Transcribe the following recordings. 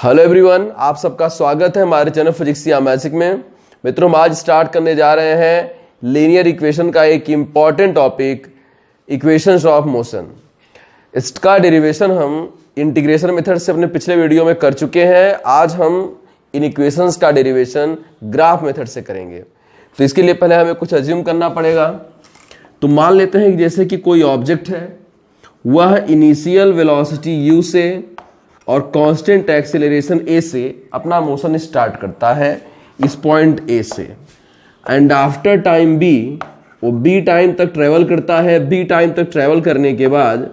Hello everyone, आप सबका स्वागत है हमारे चैनल फिजिक्स या मैजिक में। मित्रों, हम आज स्टार्ट करने जा रहे हैं लीनियर इक्वेशन का एक important topic, equations of motion. इसका डेरिवेशन हम इंटीग्रेशन मेथड से अपने पिछले वीडियो में कर चुके हैं। आज हम इन इक्वेशंस का डेरिवेशन ग्राफ मेथड से करेंगे। तो इसके लिए पहले हमें कुछ अज्यूम करना पड़ेगा। तो मान लेते हैं कि जैसे कि कोई ऑब्जेक्ट है, वह इनिशियल वेलोसिटी u से और कांस्टेंट एक्सेलरेशन a से अपना मोशन स्टार्ट करता है इस पॉइंट A से, एंड आफ्टर टाइम b वो b टाइम तक ट्रेवल करता है। b टाइम तक ट्रेवल करने के बाद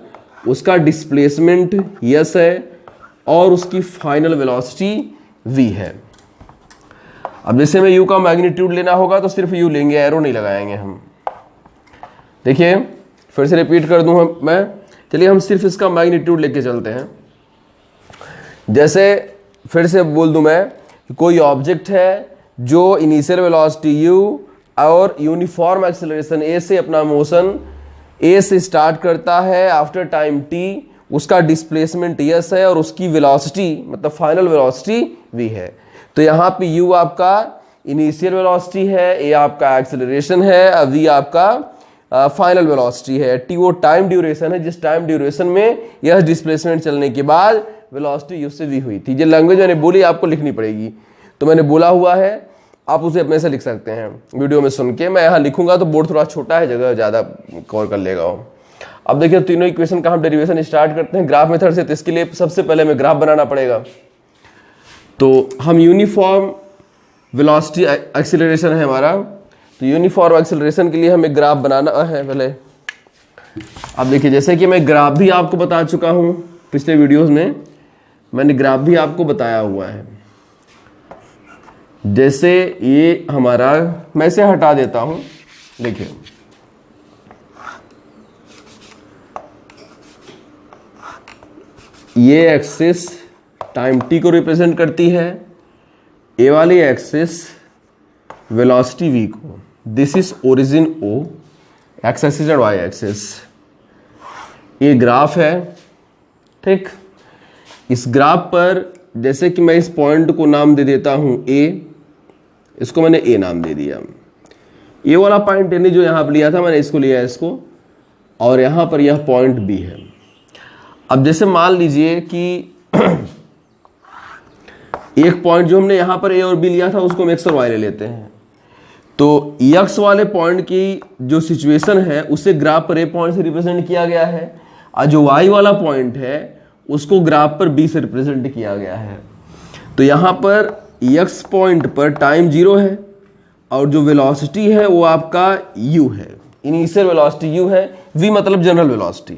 उसका डिस्प्लेसमेंट s है और उसकी फाइनल वेलोसिटी v है। अब जैसे में u का मैग्नीट्यूड लेना होगा तो सिर्फ u लेंगे, एरो नहीं लगाएंगे हम। देखिए, फिर से रिपीट कर दूं मैं। चलिए हम सिर्फ इसका मैग्नीट्यूड लेके चलते हैं। जैसे फिर से बोल दूं मैं कि कोई ऑब्जेक्ट है जो इनिशियल वेलोसिटी u और यूनिफॉर्म एक्सेलरेशन a से अपना मोशन a से स्टार्ट करता है। आफ्टर टाइम t उसका डिस्प्लेसमेंट s है और उसकी वेलोसिटी मतलब फाइनल वेलोसिटी v है। तो यहाँ पे u आपका इनिशियल वेलोसिटी है, a आपका एक्सेलरेशन है, v आपका फाइनल वेलोसिटी है, t वो टाइम ड्यूरेशन है जिस टाइम ड्यूरेशन में यह डिस्प्लेसमेंट चलने के बाद वेलोसिटी u से v हुई थी। जो लैंग्वेज मैंने बोली आपको लिखनी पड़ेगी, तो मैंने बोला हुआ है, आप उसे अपने से लिख सकते हैं वीडियो में सुन के। मैं यहाँ लिखूंगा तो बोर्ड थोड़ा छोटा है, जगह ज़्यादा कवर कर लेगा वो। अब देखिए तीनों इक्वेशन का हम डेरिवेशन स्टार्ट करते हैं ग्राफ मेथड से। तो इसके लिए सबसे पहले हमें ग्राफ बनाना पड़ेगा। तो हम यूनिफॉर्म वेलोसिटी एक्सीलरेशन है हमारा, तो यूनिफॉर्म एक्सीलरेशन के लिए हमें ग्राफ बनाना है पहले। अब देखिए, जैसे कि मैं ग्राफ भी आपको बता चुका हूँ पिछले वीडियोस में, मैंने ग्राफ भी आपको बताया हुआ है। जैसे ये हमारा, मैं इसे हटा देता हूं। देखिए, ये एक्सिस टाइम t को रिप्रेजेंट करती है, ये वाली एक्सिस वेलोसिटी v को। This is origin o, X axis and Y axis. ये ग्राफ है, ठीक। इस ग्राफ पर जैसे कि मैं इस पॉइंट को नाम दे देता हूं a, इसको मैंने a नाम दे दिया। ये वाला पॉइंट यानी जो यहां पर लिया था मैंने, इसको लिया इसको, और यहां पर यह पॉइंट b है। अब जैसे मान लीजिए कि एक पॉइंट जो हमने यहां पर a और b लिया था उसको हम x और y ले लेते हैं। तो x वाले पॉइंट की जो सिचुएशन है उसे ग्राफ पर a पॉइंट से रिप्रेजेंट किया गया है, और जो y वाला पॉइंट है उसको ग्राफ पर b से रिप्रेजेंट किया गया है। तो यहां पर x पॉइंट पर टाइम 0 है और जो वेलोसिटी है वो आपका u है, इनिशियल वेलोसिटी u है, v मतलब जनरल वेलोसिटी।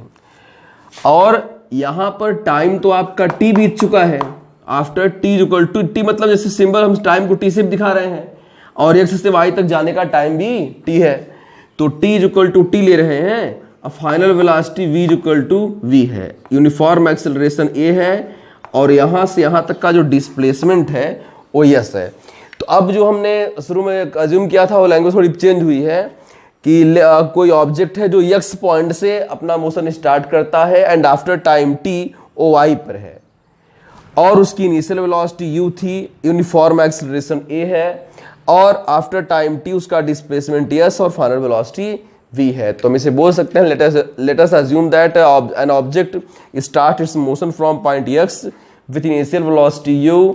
और यहां पर टाइम तो आपका t बीत चुका है। After t equal to t मतलब जैसे सिंबल हम टाइम को t से दिखा रहे हैं, और x से y तक जाने का टाइम भी t है। तो t इक्वल टू t ले रहे हैं, अब final velocity v equal to v है, यूनिफॉर्म एक्सेलरेशन a है, और यहां से यहां तक का जो डिस्प्लेसमेंट है वो s है। तो अब जो हमने शुरू में अज्यूम किया था वो लैंग्वेज थोड़ी चेंज हुई है कि कोई ऑब्जेक्ट है जो x पॉइंट से अपना मोशन स्टार्ट करता है and after time t O y पर है, और उसकी इनिशियल वेलोसिटी u थी, यूनिफॉर्म एक्सेलरेशन a है, और आफ्टर टाइम t उसका डिस्प्लेसमेंट s और फाइनल वेलोसिटी v है। तो हम इसे बोल सकते हैं, let us assume that an object start its motion from point x with initial velocity u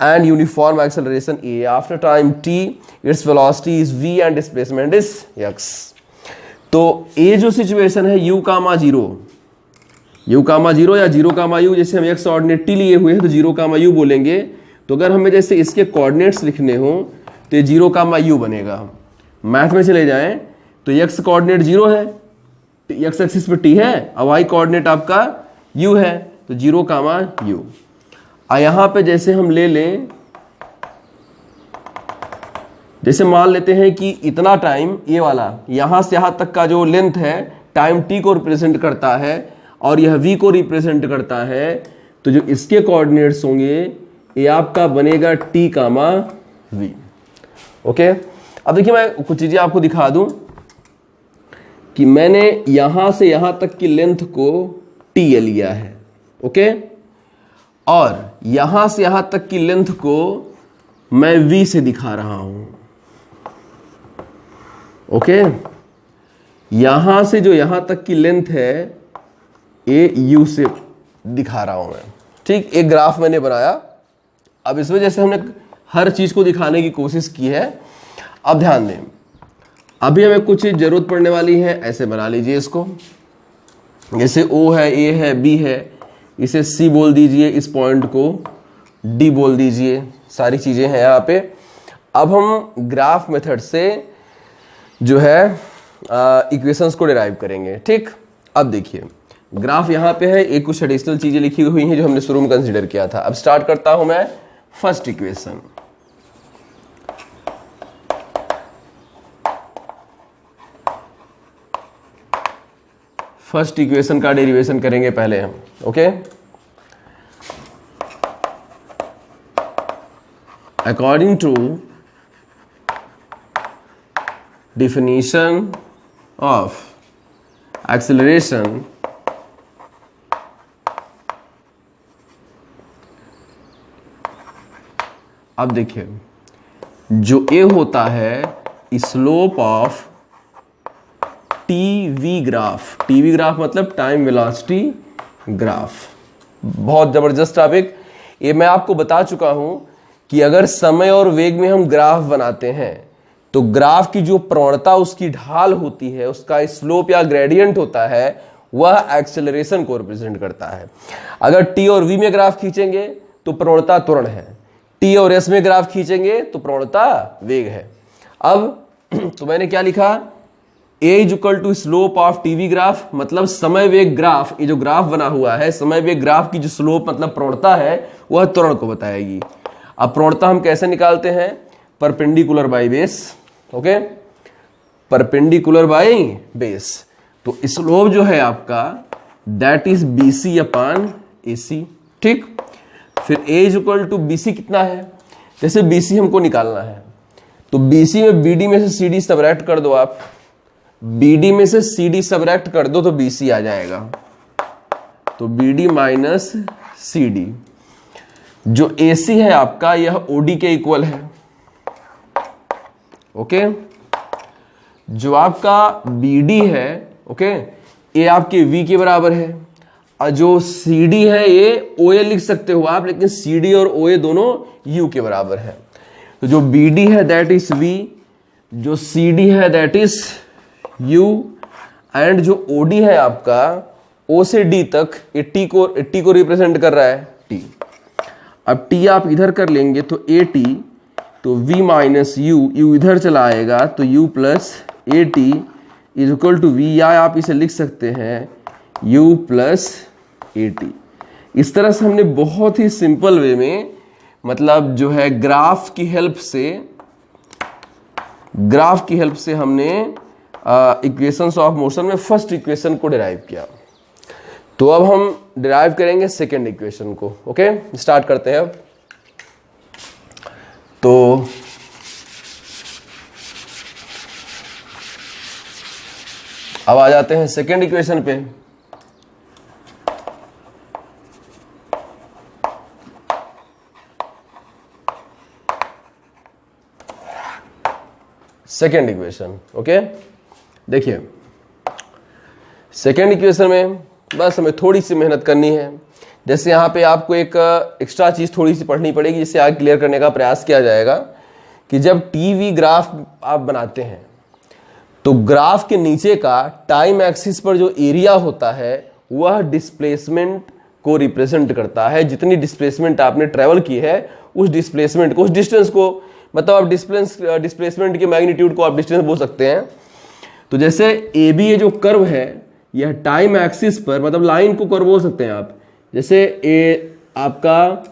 and uniform acceleration a. After time t its velocity is v and displacement is x. तो a जो situation है u कामा 0 या 0 कामा u, जैसे हम x coordinate t लिए हुए हैं तो 0 कामा u बोलेंगे। तो अगर हमें जैसे इसके कोऑर्डिनेट्स लिखने हो तो ये 0 कामा u बनेगा। मैथ में चले जाएं तो x कोऑर्डिनेट 0 है, x एक्सिस पे t है, और y कोऑर्डिनेट आपका u है, तो 0 कामा u। यहां पे जैसे हम ले लें, जैसे मान लेते हैं कि इतना टाइम ये वाला यहां से यहां तक का जो लेंथ है टाइम t को रिप्रेजेंट करता है और यह v को रिप्रेजेंट करता है। तो जो इसके कोऑर्डिनेट्स होंगे ये आपका बनेगा t कामा v। ओके, अब देखिए मैं कुछ चीजें आपको दिखा दूं कि मैंने यहां से यहां तक की लेंथ को t लिया है। ओके, और यहां से यहां तक की लेंथ को मैं v से दिखा रहा हूं। ओके, यहां से जो यहां तक की लेंथ है ये u से दिखा रहा हूं मैं। ठीक, एक ग्राफ मैंने बनाया। अब इस वजह से हमने हर चीज को दिखाने की कोशिश की है। अब ध्यान दें, अभी हमें कुछ चीज जरूरत पड़ने वाली है। ऐसे बना लीजिए इसको, जैसे O है, A है, B है, इसे C बोल दीजिए, इस पॉइंट को D बोल दीजिए, सारी चीजें हैं यहाँ पे। अब हम ग्राफ मेथड से जो है इक्वेशंस को डिराइव करेंगे। ठीक, अब देखिए ग्राफ यहाँ पे है, एक कुछ एडिशनल चीजें लिखी हुई हैं जो हमने शुरू में कंसीडर किया था। अब स्टार्ट करता हूं मैं फर्स्ट इक्वेशन। फर्स्ट इक्वेशन का डेरिवेशन करेंगे पहले हम। Okay, according to definition of acceleration अब देखिए जो ए होता है slope of TV graph. TV graph मतलब टाइम वेलोसिटी ग्राफ। बहुत जबरदस्त टॉपिक। ये मैं आपको बता चुका हूं कि अगर समय और वेग में हम ग्राफ बनाते हैं तो ग्राफ की जो प्रवणता, उसकी ढाल होती है, उसका स्लोप या ग्रेडियंट होता है, वह एक्सेलरेशन को रिप्रेजेंट करता है। अगर टी और वी में ग्राफ खींचेंगे तो प्रवणता त्वरण है, टी और एस में ग्राफ खींचेंगे तो प्रवणता वेग है। अब तो मैंने क्या लिखा, A is equal to slope of TV graph, मतलब समय वेग ग्राफ, ये जो ग्राफ बना हुआ है समय वेग ग्राफ की जो स्लोप मतलब प्रवणता है वह त्वरण को बताएगी। अब प्रवणता हम कैसे निकालते हैं, perpendicular by base. Okay, perpendicular by base. तो स्लोप जो है आपका that is BC upon AC। ठीक, फिर A is equal to BC कितना है, जैसे BC हमको निकालना है तो BC में BD में से CD सबट्रैक्ट कर दो आप, BD में से CD सबट्रैक्ट कर दो तो BC आ जाएगा, तो BD माइनस CD। जो AC है आपका यह OD के इक्वल है। ओके, जो आपका BD है, ओके, ये आपके V के बराबर है, और जो CD है ये OA लिख सकते हो आप, लेकिन CD और OA दोनों U के बराबर है। तो जो BD है दैट इज V, जो CD है दैट इज U, एंड जो OD है आपका O से D तक, ये T को रिप्रेजेंट कर रहा है, T। अब T आप इधर कर लेंगे तो AT, तो V माइनस U इधर चला आएगा तो U plus AT is equal to V, या आप इसे लिख सकते हैं U प्लस AT। इस तरह से हमने बहुत ही सिंपल वे में, मतलब जो है ग्राफ की हेल्प से हमने इक्वेशंस ऑफ मोशन में फर्स्ट इक्वेशन को डिराइव किया। तो अब हम डिराइव करेंगे सेकेंड इक्वेशन को। ओके, स्टार्ट करते हैं। तो अब आ जाते हैं सेकेंड इक्वेशन पे। सेकेंड इक्वेशन, ओके, देखिए सेकेंड इक्वेशन में बस हमें थोड़ी सी मेहनत करनी है। जैसे यहाँ पे आपको एक एक्स्ट्रा चीज थोड़ी सी पढ़नी पड़ेगी, जिससे आगे क्लियर करने का प्रयास किया जाएगा कि जब टीवी ग्राफ आप बनाते हैं तो ग्राफ के नीचे का टाइम एक्सिस पर जो एरिया होता है वह डिस्प्लेसमेंट को रिप्रेजेंट करता है। जितनी डिस्प्लेसमेंट आपने ट्रेवल की है उस डिस्प्लेसमेंट को, उस डिस्टेंस को, मतलब आप डिस्प्लेसमेंट के मैग्नीट्यूड को आप डिस्टेंस बोल सकते हैं। तो जैसे ए बी ये जो कर्व है यह टाइम एक्सिस पर, मतलब लाइन को कर्व बोल सकते हैं आप। जैसे ए आपका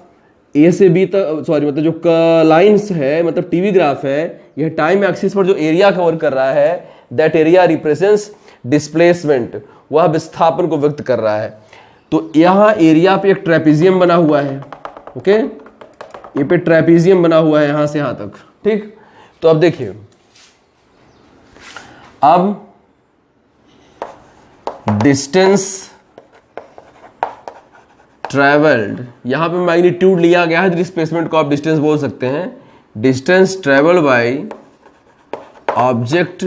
ए से बी तक, सॉरी मतलब जो लाइंस है मतलब टीवी ग्राफ है, यह टाइम एक्सिस पर जो एरिया कवर कर रहा है दैट एरिया रिप्रेजेंट्स डिस्प्लेसमेंट, वह विस्थापन को व्यक्त कर रहा है। तो यहां एरिया पे एक ट्रेपेजियम बना हुआ है। ओके, ये पे ट्रेपेजियम बना हुआ है यहां से यहां तक। ठीक, तो अब देखिए, अब ट्रेवल्ड, यहां पे मैग्नीट्यूड लिया गया है, डिस्प्लेसमेंट को आप डिस्टेंस बोल सकते हैं, distance travelled by object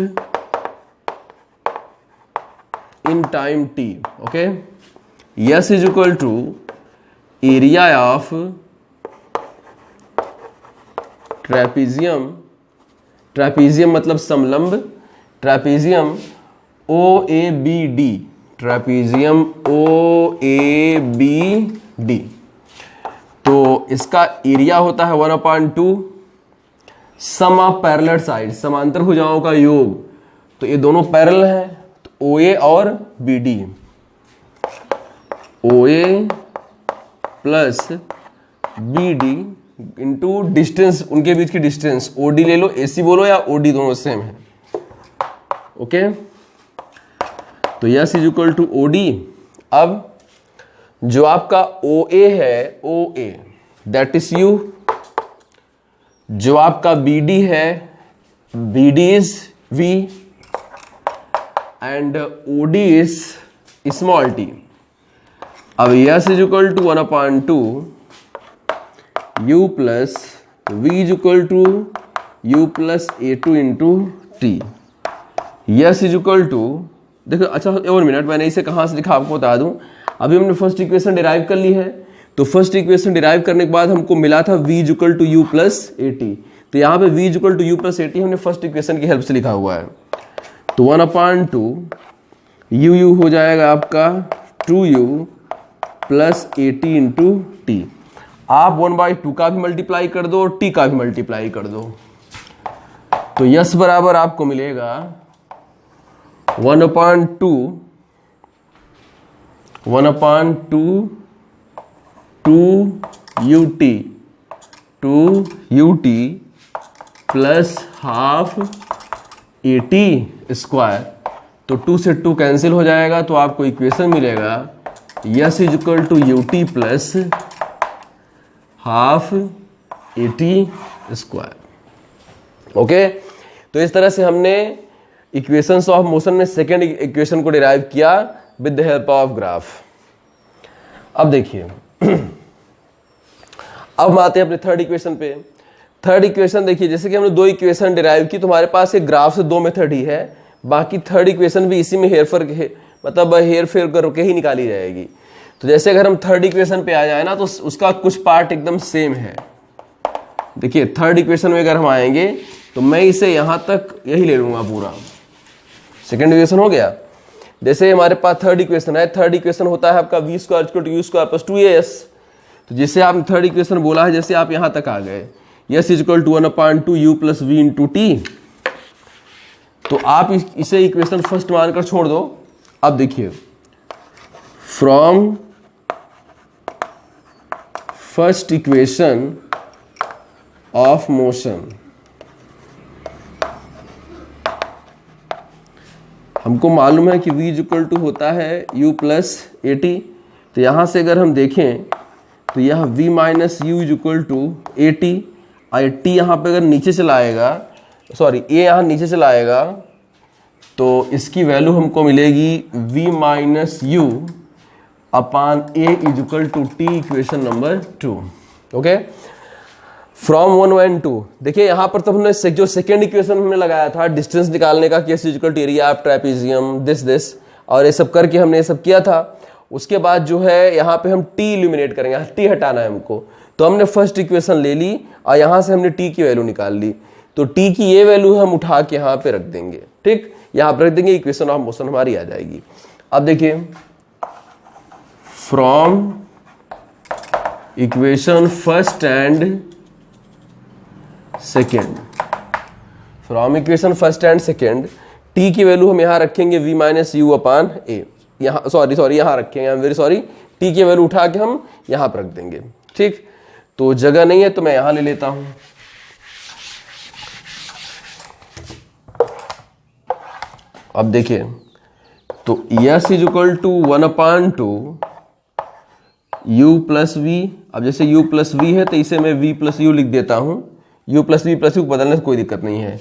in time t, okay. S is equal to area of trapezium, trapezium मतलब समलंब, ट्रेपीजियम OABD, ट्रेपीजियम OABD। तो इसका एरिया होता है 1/2 सम ऑफ पैरेलल साइड, समांतर भुजाओं का योग। तो ये दोनों पैरेलल हैं, तो OA और BD, OA plus BD into distance, उनके बीच की डिस्टेंस OD ले लो, AC बोलो या OD, दोनों सेम है, ओके। तो S is equal to OD। अब जो आपका OA है, OA दैट इज U, जो आपका BD है, BD is V and OD is small t। अब S is equal to 1/2 U plus V is equal to U plus A2 into T। S is equal to, देखो अच्छा एक minute, मैंने इसे कहाँ से लिखा आपको बता दूं। अभी हमने फर्स्ट इक्वेशन डिराइव कर ली है, तो फर्स्ट इक्वेशन डिराइव करने के बाद हमको मिला था V is equal to U plus AT। तो यहाँ पे V is equal to U plus AT हमने फर्स्ट इक्वेशन की हेल्प से लिखा हुआ है। तो 1/2 U हो जाएगा आपका 2U plus AT into T। आप 1/2 का भी मल्टीप्लाई कर दो और T का भी मल्टीप्लाई कर दो, तो S बराबर आपको मिलेगा 1/2 2UT plus half AT square. तो 2 से 2 कैंसिल हो जाएगा, तो आपको इक्वेशन मिलेगा S is equal to UT plus half AT square, okay. तो इस तरह से हमने इक्वेशंस ऑफ मोशन में सेकेंड इक्वेशन को डिराइव किया with the help of graph. अब देखिए अब हम आते हैं अपने थर्ड इक्वेशन पे। थर्ड इक्वेशन देखिए, जैसे कि हमने 2 इक्वेशन डिराइव की, तुम्हारे पास एक ग्राफ से 2 मेथड ही है, बाकी थर्ड इक्वेशन भी इसी में हेर फेर करके ही निकाली जाएगी। तो जैसे अगर हम थर्ड इक्वेशन पे आ जाए ना, तो उसका कुछ पार्ट एकदम सेम है। देखिए थर्ड इक्वेशन में अगर हम आएंगे तो मैं इसे यहां तक यही ले लूंगा पूरा। सेकेंड इक्वेशन हो गया, जैसे हमारे पास थर्ड इक्वेशन है, थर्ड इक्वेशन होता है आपका V square equal to U square plus 2AS। तो जिसे आपने थर्ड इक्वेशन बोला है, जैसे आप यहां तक आ गए, S is equal to 1/2 U plus V into T। तो आप इसे इक्वेशन फर्स्ट मानकर छोड़ दो। अब देखिए, from first equation of motion हमको मालूम है कि V इज इक्वल टू होता है U प्लस AT। तो यहां से अगर हम देखें तो यह V minus U is equal to AT, और T यहाँ पे अगर नीचे चला आएगा, सॉरी A यहाँ नीचे चला आएगा, तो इसकी वैल्यू हमको मिलेगी V minus U upon A is equal to T, equation number 2, okay. From 1 and 2, देखिए यहाँ पर तो हमने जो सेकेंड इक्वेशन हमने लगाया था डिस्टेंस निकालने का, S is equal to area of trapezium, this और ये सब करके हमने ये सब किया था। उसके बाद जो है यहाँ पे हम T इल्यूमिनेट करेंगे, T हटाना है हमको। तो हमने फर्स्ट इक्वेशन ले ली और यहाँ से हमने T की वैल्यू निकाल ली, तो T की ये वैल्यू हम उठा के यहाँ पे रख देंगे, ठीक, यहाँ पे रख देंगे, इक्वेशन ऑफ मोशन हमारी आ जाएगी। अब देखिए, from equation first and second, from equation first and second, T की वैल्यू हम यहाँ रखेंगे V minus U upon A। यहाँ सॉरी यहाँ रखेंगे, I am very sorry, T की वैल्यू उठा के हम यहाँ पर रख देंगे, ठीक। तो जगह नहीं है तो मैं यहाँ ले लेता हूँ। अब देखिए, तो S is equal to 1/2 U plus V। अब जैसे U प्लस V है तो इसे मैं V प्लस U लिख देता हूँ, U plus V plus U बदलने से कोई दिक्कत नहीं है।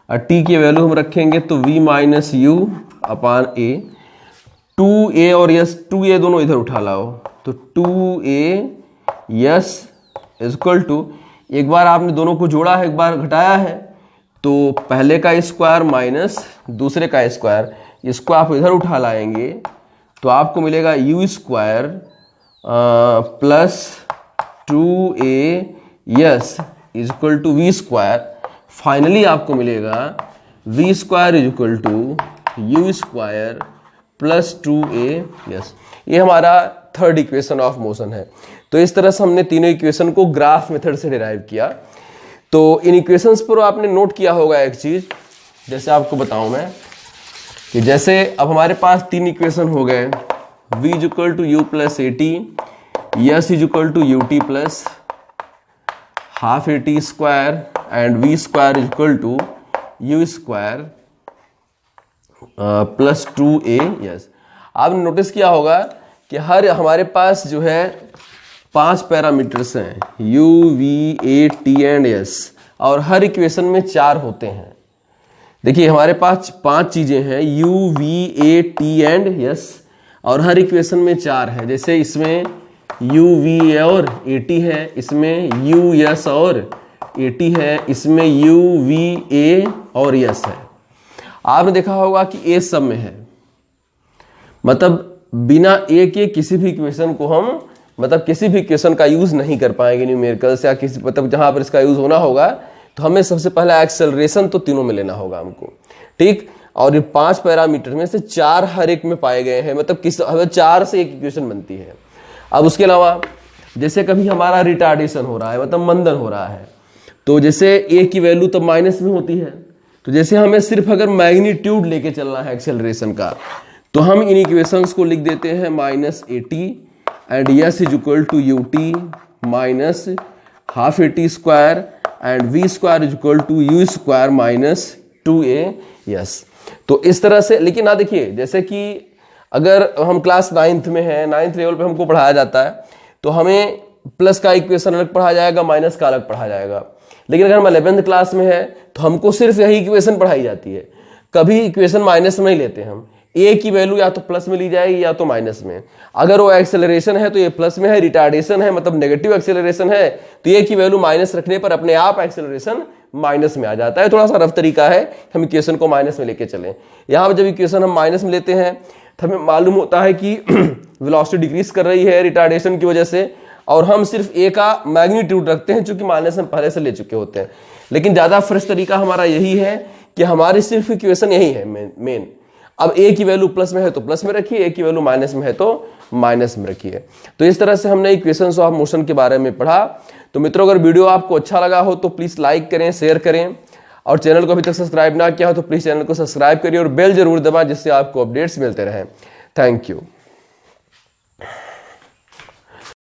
और T की वैल्यू हम रखेंगे तो V minus U upon A। 2a और यस 2a दोनों इधर उठा लाओ, तो 2a यस इक्वल टू, एक बार आपने दोनों को जोड़ा है, एक बार घटाया है, तो पहले का स्क्वायर माइनस दूसरे का स्क्वायर, इसको आप इधर उठा लाएंगे तो आपको मिलेगा U square plus 2a S equal to V square. Finally आपको मिलेगा V square is equal to U square plus 2a S. ये हमारा थर्ड इक्वेशन ऑफ मोशन है। तो इस तरह से हमने तीनों इक्वेशन को ग्राफ मेथड से डिराइव किया। तो इन इक्वेशंस पर आपने नोट किया होगा एक चीज, जैसे आपको बताऊं मैं कि जैसे अब हमारे पास तीन इक्वेशन हो गए, v is equal to U plus A T, S is equal to U T plus half A T square and V square is equal to U square plus 2a S. आपने notice किया होगा कि हर हमारे पास जो है 5 parameters हैं, u, v, a, t and s, और हर equation में 4 होते हैं। देखिए हमारे पास 5 चीजें हैं, u, v, a, t and s, और हर इक्वेशन में 4 है। जैसे इसमें u, v और a, t है, इसमें u, s और a, t है, इसमें u, v, a और s है। आपने देखा होगा कि a सब में है, मतलब बिना a के किसी भी इक्वेशन को हम, मतलब किसी भी इक्वेशन का यूज नहीं कर पाएंगे न्यूमेरिकल्स या किसी, मतलब जहां पर इसका यूज होना होगा तो हमें सबसे पहला एक्सेलरेशन तो तीनों में लेना होगा हमको, ठीक। और ये 5 पैरामीटर में से 4 हर एक में पाए गए हैं, मतलब किस 4 से एक इक्वेशन बनती है। अब उसके अलावा जैसे कभी हमारा रिटार्डेशन हो रहा है, मतलब मंदन हो रहा है, तो जैसे a की वैल्यू तब माइनस में होती है, तो जैसे हमें सिर्फ अगर मैग्नीट्यूड लेके चलना है एक्सेलरेशन का, तो हम इन इक्वेशंस को लिख देते हैं minus A T and S is equal to U T minus half A T square and V square is equal to U square minus 2a S. तो इस तरह से, लेकिन ना देखिए जैसे कि अगर हम क्लास 9th में है, 9th लेवल पे हमको पढ़ाया जाता है, तो हमें प्लस का इक्वेशन अलग पढ़ाया जाएगा, माइनस का अलग पढ़ाया जाएगा। लेकिन अगर हम 11th क्लास में है तो हमको सिर्फ यही इक्वेशन पढ़ाई जाती है, कभी इक्वेशन माइनस में नहीं लेते हम। ए की वैल्यू या तो प्लस में ली जाएगी या तो माइनस में। अगर वो एक्सेलरेशन है तो ये प्लस में है, रिटार्डेशन है मतलब नेगेटिव एक्सेलरेशन है तो ए की वैल्यू माइनस रखने पर अपने आप एक्सेलरेशन माइनस में आ जाता है। थोड़ा सा रफ तरीका है, हम इक्वेशन को माइनस में लेके चलें। यहाँ पर जब इक्वेशन हम माइनस में लेते हैं तो हमें मालूम होता है कि वेलोसिटी डिक्रीज कर रही है रिटार्डेशन की वजह से, और हम सिर्फ ए का मैग्नीट्यूड रखते हैं चूंकि माइनस हम पहले से ले चुके होते हैं। लेकिन ज्यादा फ्रेश तरीका हमारा यही है कि हमारी सिर्फ इक्वेशन यही है मेन। अब ए की वैल्यू प्लस में है तो प्लस में रखिए, ए की वैल्यू माइनस में है तो माइनस में रखिए। तो इस तरह से हमने इक्वेशंस ऑफ मोशन के बारे में पढ़ा। तो मित्रों अगर वीडियो आपको अच्छा लगा हो तो प्लीज लाइक करें, शेयर करें, और चैनल को अभी तक सब्सक्राइब ना किया हो तो प्लीज चैनल को सब्सक्राइब करिए और बेल जरूर दबाएं जिससे आपको अपडेट्स मिलते रहें। Thank you.